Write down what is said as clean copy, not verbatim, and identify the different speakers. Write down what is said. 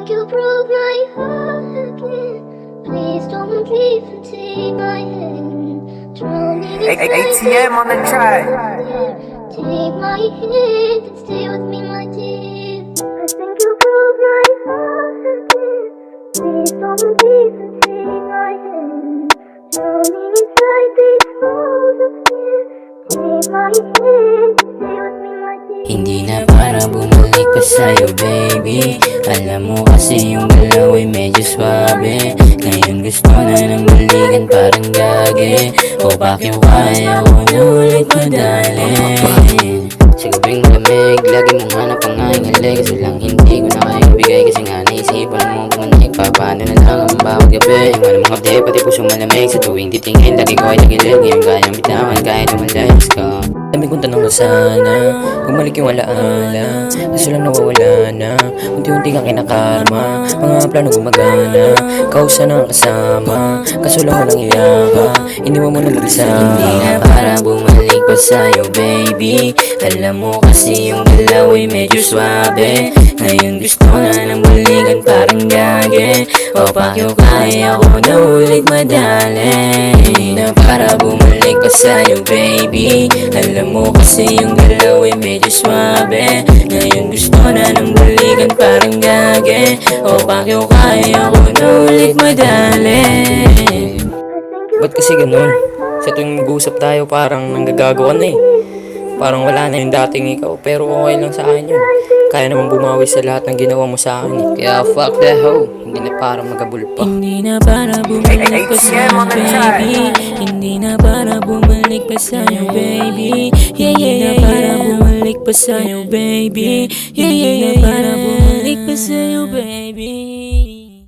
Speaker 1: think you broke my heart again. Please don't leave and take my hand. Drowning inside
Speaker 2: ATM on the track.
Speaker 1: Take my hand and stay with me, my dear. I think you broke my heart again. Please don't leave and take my hand. Drowning inside these walls of fear. Take my hand and stay with me, my dear.
Speaker 3: Hindi na para bumalik pa sa'yo, baby. Alam mo kasi yung galaw ay medyo swabe. Ngayon gusto na ng balikan parang gagi. O bakit kaya ko na ulit madali? Sa gabing malamig, lagi mong hanap ang aking halik. Kaso lang hindi ko na kaya ibigay. Kasi nga naisipan mo bumalik pa. Paano na lang ang bawat gabi? Wala mong update, pati puso malamig. Sa tuwing titingin, lagi ko ay nagilig. Ngayon kayang bitawan kahit umalayas ka. Dami kong tanong na sana bumalik yung alaala. Kaso lang nawawala na. Unti-unti kang kinakarma. Mga plano gumagana. Kausa na ang kasama. Kaso lang walang iyaka. Iniwan mo na mag-isa. Hindi na para bumalik pa sa'yo, baby. Alam mo kasi yung galaw ay medyo swabe. Ngayon gusto na ng balikan parang gagi. O bakit kaya ko na ulit madali? Hindi na para bumalik pa sa'yo, baby. Alam mo kasi yung galaw ay medyo swabe. Ngayon gusto na ng balikan parang gagi. O bakit kaya ko na ulit madali? Ba't kasi ganun? Sa tuwing mag-usap tayo parang nanggagago ka na eh. Parang wala na yung dating ikaw. Pero okay lang sa akin yun. Kaya naman bumawi sa lahat ng ginawa mo sa akin eh. Kaya fuck that hoe. Hindi na para magabul pa. Hindi na para bumalik pa sa'yo, baby. Hindi na para bumalik pa sa'yo, baby. Hindi na para bumalik pa sa'yo, baby. Hindi na para bumalik pa sa'yo, baby.